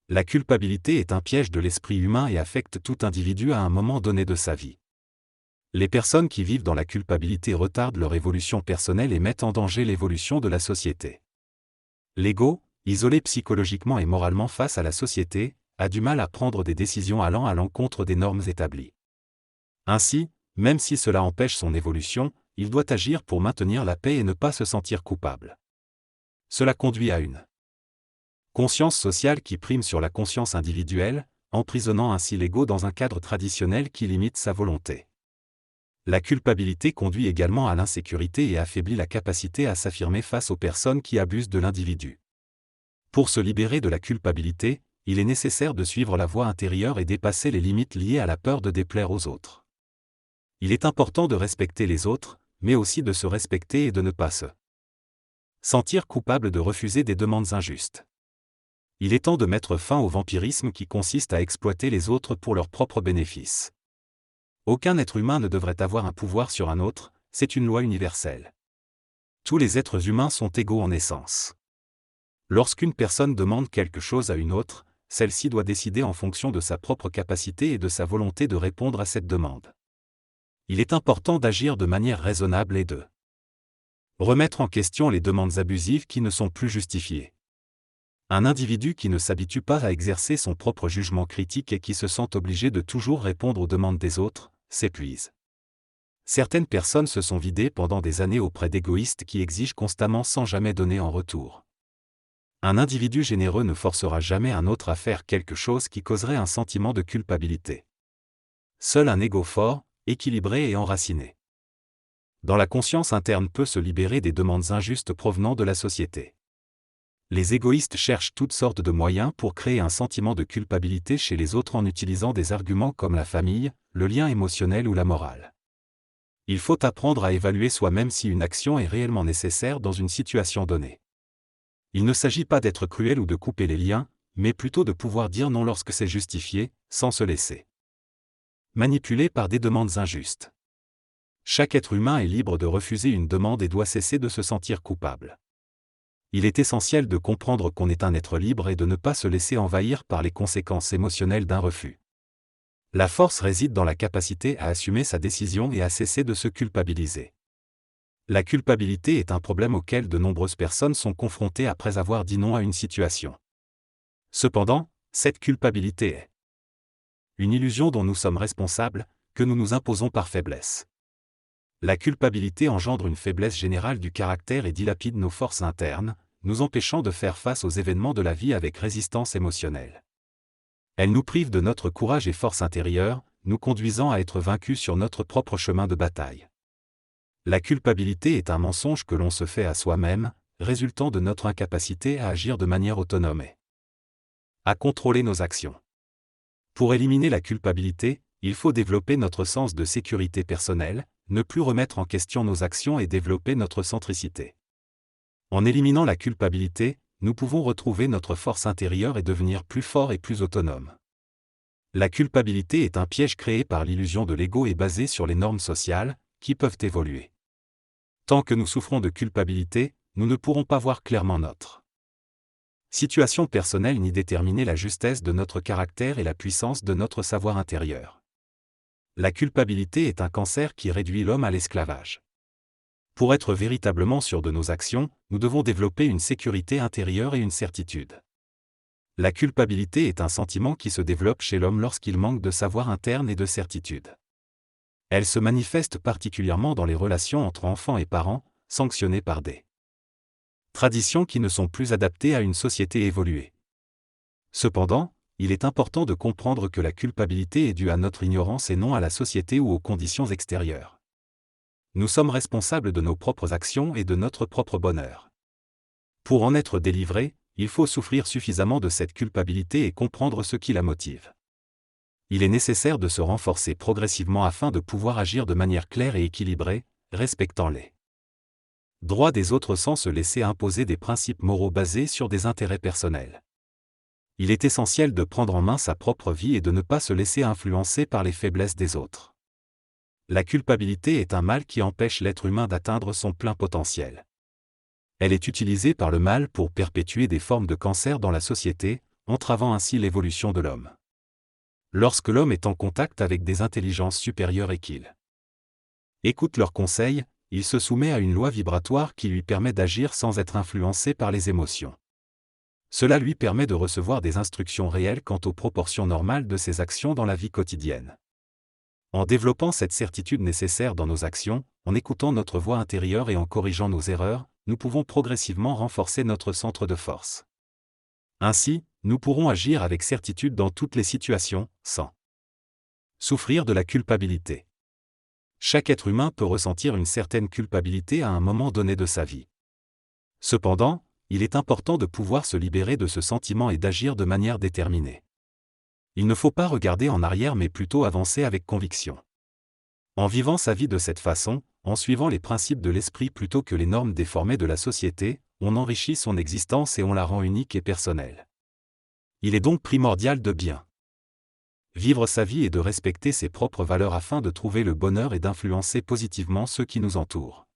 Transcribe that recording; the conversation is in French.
La culpabilité est un piège de l'esprit humain et affecte tout individu à un moment donné de sa vie. Les personnes qui vivent dans la culpabilité retardent leur évolution personnelle et mettent en danger l'évolution de la société. L'ego, isolé psychologiquement et moralement face à la société, a du mal à prendre des décisions allant à l'encontre des normes établies. Ainsi, même si cela empêche son évolution, il doit agir pour maintenir la paix et ne pas se sentir coupable. Cela conduit à une conscience sociale qui prime sur la conscience individuelle, emprisonnant ainsi l'ego dans un cadre traditionnel qui limite sa volonté. La culpabilité conduit également à l'insécurité et affaiblit la capacité à s'affirmer face aux personnes qui abusent de l'individu. Pour se libérer de la culpabilité, il est nécessaire de suivre la voie intérieure et dépasser les limites liées à la peur de déplaire aux autres. Il est important de respecter les autres, mais aussi de se respecter et de ne pas se sentir coupable de refuser des demandes injustes. Il est temps de mettre fin au vampirisme qui consiste à exploiter les autres pour leurs propres bénéfices. Aucun être humain ne devrait avoir un pouvoir sur un autre, c'est une loi universelle. Tous les êtres humains sont égaux en essence. Lorsqu'une personne demande quelque chose à une autre, celle-ci doit décider en fonction de sa propre capacité et de sa volonté de répondre à cette demande. Il est important d'agir de manière raisonnable et de remettre en question les demandes abusives qui ne sont plus justifiées. Un individu qui ne s'habitue pas à exercer son propre jugement critique et qui se sent obligé de toujours répondre aux demandes des autres, s'épuise. Certaines personnes se sont vidées pendant des années auprès d'égoïstes qui exigent constamment sans jamais donner en retour. Un individu généreux ne forcera jamais un autre à faire quelque chose qui causerait un sentiment de culpabilité. Seul un ego fort, équilibré et enraciné dans la conscience interne peut se libérer des demandes injustes provenant de la société. Les égoïstes cherchent toutes sortes de moyens pour créer un sentiment de culpabilité chez les autres en utilisant des arguments comme la famille, le lien émotionnel ou la morale. Il faut apprendre à évaluer soi-même si une action est réellement nécessaire dans une situation donnée. Il ne s'agit pas d'être cruel ou de couper les liens, mais plutôt de pouvoir dire non lorsque c'est justifié, sans se laisser manipuler par des demandes injustes. Chaque être humain est libre de refuser une demande et doit cesser de se sentir coupable. Il est essentiel de comprendre qu'on est un être libre et de ne pas se laisser envahir par les conséquences émotionnelles d'un refus. La force réside dans la capacité à assumer sa décision et à cesser de se culpabiliser. La culpabilité est un problème auquel de nombreuses personnes sont confrontées après avoir dit non à une situation. Cependant, cette culpabilité est une illusion dont nous sommes responsables, que nous nous imposons par faiblesse. La culpabilité engendre une faiblesse générale du caractère et dilapide nos forces internes, nous empêchant de faire face aux événements de la vie avec résistance émotionnelle. Elle nous prive de notre courage et force intérieure, nous conduisant à être vaincus sur notre propre chemin de bataille. La culpabilité est un mensonge que l'on se fait à soi-même, résultant de notre incapacité à agir de manière autonome et à contrôler nos actions. Pour éliminer la culpabilité, il faut développer notre sens de sécurité personnelle, ne plus remettre en question nos actions et développer notre centricité. En éliminant la culpabilité, nous pouvons retrouver notre force intérieure et devenir plus forts et plus autonomes. La culpabilité est un piège créé par l'illusion de l'ego et basé sur les normes sociales, qui peuvent évoluer. Tant que nous souffrons de culpabilité, nous ne pourrons pas voir clairement notre situation personnelle ni déterminer la justesse de notre caractère et la puissance de notre savoir intérieur. La culpabilité est un cancer qui réduit l'homme à l'esclavage. Pour être véritablement sûr de nos actions, nous devons développer une sécurité intérieure et une certitude. La culpabilité est un sentiment qui se développe chez l'homme lorsqu'il manque de savoir interne et de certitude. Elle se manifeste particulièrement dans les relations entre enfants et parents, sanctionnées par des traditions qui ne sont plus adaptées à une société évoluée. Cependant, il est important de comprendre que la culpabilité est due à notre ignorance et non à la société ou aux conditions extérieures. Nous sommes responsables de nos propres actions et de notre propre bonheur. Pour en être délivré, il faut souffrir suffisamment de cette culpabilité et comprendre ce qui la motive. Il est nécessaire de se renforcer progressivement afin de pouvoir agir de manière claire et équilibrée, respectant les droits des autres sans se laisser imposer des principes moraux basés sur des intérêts personnels. Il est essentiel de prendre en main sa propre vie et de ne pas se laisser influencer par les faiblesses des autres. La culpabilité est un mal qui empêche l'être humain d'atteindre son plein potentiel. Elle est utilisée par le mal pour perpétuer des formes de cancer dans la société, entravant ainsi l'évolution de l'homme. Lorsque l'homme est en contact avec des intelligences supérieures et qu'il écoute leurs conseils, il se soumet à une loi vibratoire qui lui permet d'agir sans être influencé par les émotions. Cela lui permet de recevoir des instructions réelles quant aux proportions normales de ses actions dans la vie quotidienne. En développant cette certitude nécessaire dans nos actions, en écoutant notre voix intérieure et en corrigeant nos erreurs, nous pouvons progressivement renforcer notre centre de force. Ainsi, nous pourrons agir avec certitude dans toutes les situations, sans souffrir de la culpabilité. Chaque être humain peut ressentir une certaine culpabilité à un moment donné de sa vie. Cependant, il est important de pouvoir se libérer de ce sentiment et d'agir de manière déterminée. Il ne faut pas regarder en arrière mais plutôt avancer avec conviction. En vivant sa vie de cette façon, en suivant les principes de l'esprit plutôt que les normes déformées de la société, on enrichit son existence et on la rend unique et personnelle. Il est donc primordial de bien vivre sa vie et de respecter ses propres valeurs afin de trouver le bonheur et d'influencer positivement ceux qui nous entourent.